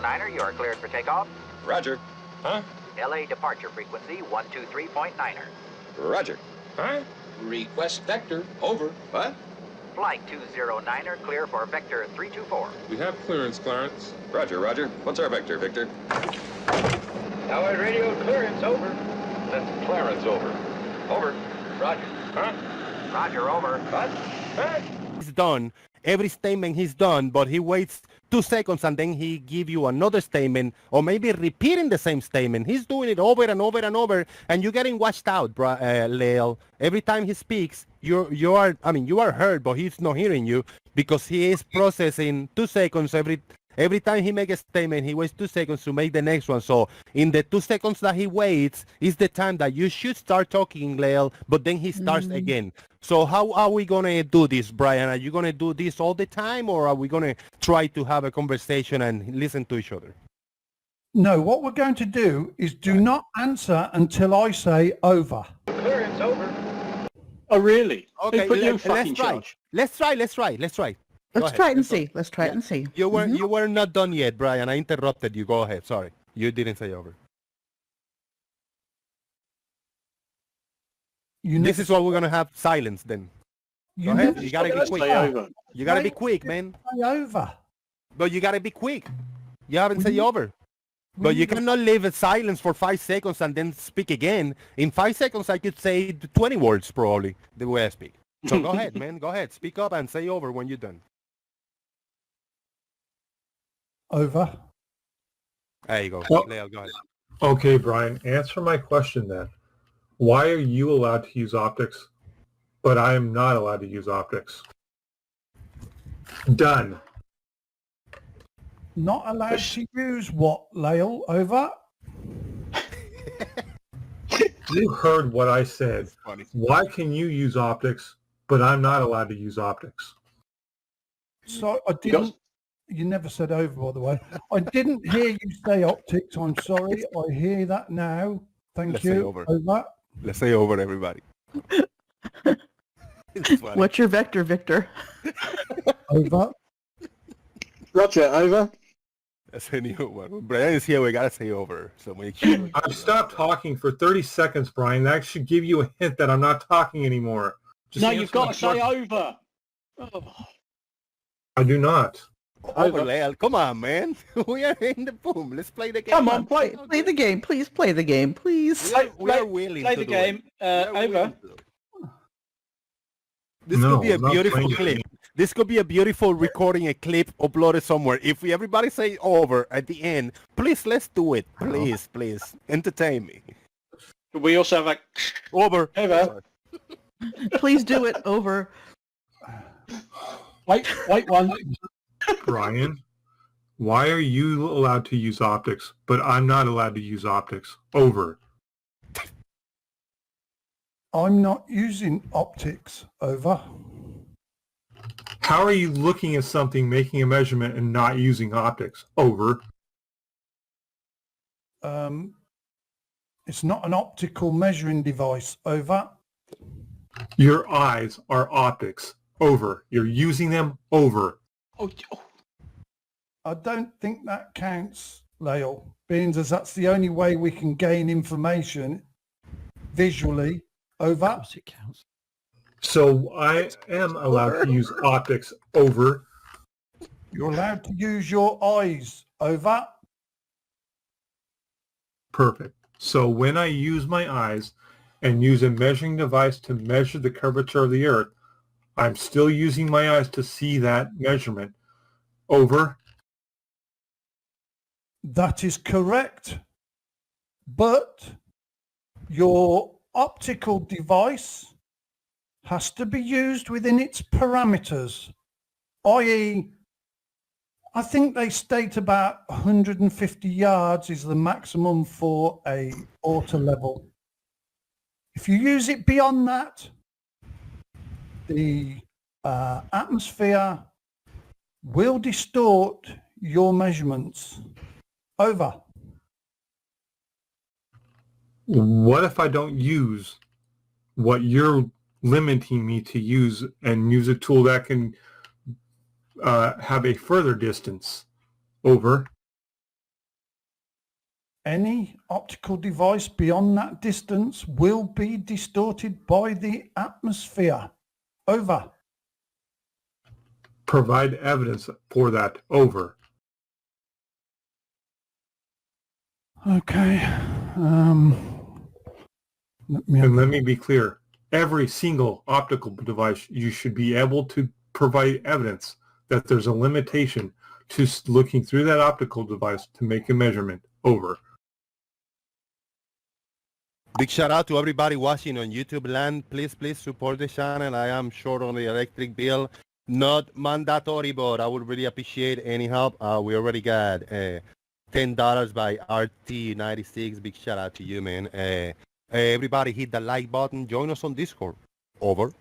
Niner, you are cleared for takeoff. Roger. Huh? LA departure frequency 123.9er. Roger. Huh? Request vector, over. What? Flight 209er, clear for vector 324. We have clearance, Clarence. Roger, Roger. What's our vector, Victor? Tower radio clearance, over. That's Clarence, over. Over. Roger. Huh? Roger, over. What? Huh? He's done. Every statement he's done, but he waits 2 seconds and then he give you another statement or maybe repeating the same statement. He's doing it over and over and over, and you're getting watched out, Lale. Every time he speaks, you are heard, but he's not hearing you because he is processing 2 seconds every time he makes a statement. He waits 2 seconds to make the next one. So in the 2 seconds that he waits is the time that you should start talking, Lale, but then he starts again. So how are we going to do this, Brian? Are you going to do this all the time, or are we going to try to have a conversation and listen to each other? No, what we're going to do is do not answer until I say over. Clearance, over. Oh, really? Okay, Who put you in let's fucking try. charge? Let's try. Let's Go try ahead. it and see. Let's try it and see. You were not done yet, Brian. I interrupted you. Go ahead. Sorry. You didn't say over. This is what we're going to have silence then. Go ahead. You got to be quick. Say over. You got to be quick, man. Say over. But you got to be quick. You haven't said over. But you cannot leave a silence for 5 seconds and then speak again. In 5 seconds, I could say 20 words probably the way I speak. So go ahead, man. Go ahead. Speak up and say over when you're done. Over. There you go. Well- Leo, go ahead. Okay, Brian, answer my question then. Why are you allowed to use optics, but I am not allowed to use optics? Done. Not allowed to use what, Lale? Over. You heard what I said. Funny. Why can you use optics, but I'm not allowed to use optics? So I didn't. You never said over, by the way. I didn't hear you say optics. I'm sorry. I hear that now. Thank Let's you. say over. Over. Let's say over, everybody. It's funny. What's your vector, Victor? Over. Roger, over. That's a new one. When Brian is here, we got to say over. So make sure. I've stopped talking for 30 seconds, Brian. That should give you a hint that I'm not talking anymore. Just No, answer you've got my to say question. over. Oh. I do not. Over, Lale. Come on, man. We are in the boom. Let's play the game. Come on, play. Play the game. Please play the game. Please. We are willing Play to the do game. it. We are Over. willing to do it. This No, could be a I'm not beautiful playing the clip. game. This could be a beautiful recording, a clip uploaded somewhere. If everybody say over at the end, please let's do it. Please, please. Entertain me. We also have a... Over. Over. Please do it over. Wait one. Brian, why are you allowed to use optics, but I'm not allowed to use optics? Over. I'm not using optics. Over. How are you looking at something, making a measurement, and not using optics? Over. It's not an optical measuring device. Over. Your eyes are optics. Over. You're using them. Over. Oh, I don't think that counts, Lale, being as that's the only way we can gain information visually. Over. it counts. So I am allowed to use optics. Over. You're allowed to use your eyes. Over. Perfect. So when I use my eyes and use a measuring device to measure the curvature of the Earth, I'm still using my eyes to see that measurement. Over. That is correct. But your optical device has to be used within its parameters, i.e., I think they state about 150 yards is the maximum for a auto level. If you use it beyond that, the atmosphere will distort your measurements. Over. What if I don't use what you're limiting me to use and use a tool that can have a further distance? Over. Any optical device beyond that distance will be distorted by the atmosphere. Over. Provide evidence for that. Over. Okay. Let me be clear. Every single optical device, you should be able to provide evidence that there's a limitation to looking through that optical device to make a measurement. Over. Big shout out to everybody watching on YouTube land. Please support the channel. I am short on the electric bill. Not mandatory, but I would really appreciate any help. We already got $10 by RT96. Big shout out to you, man. Everybody hit the like button. Join us on Discord. Over.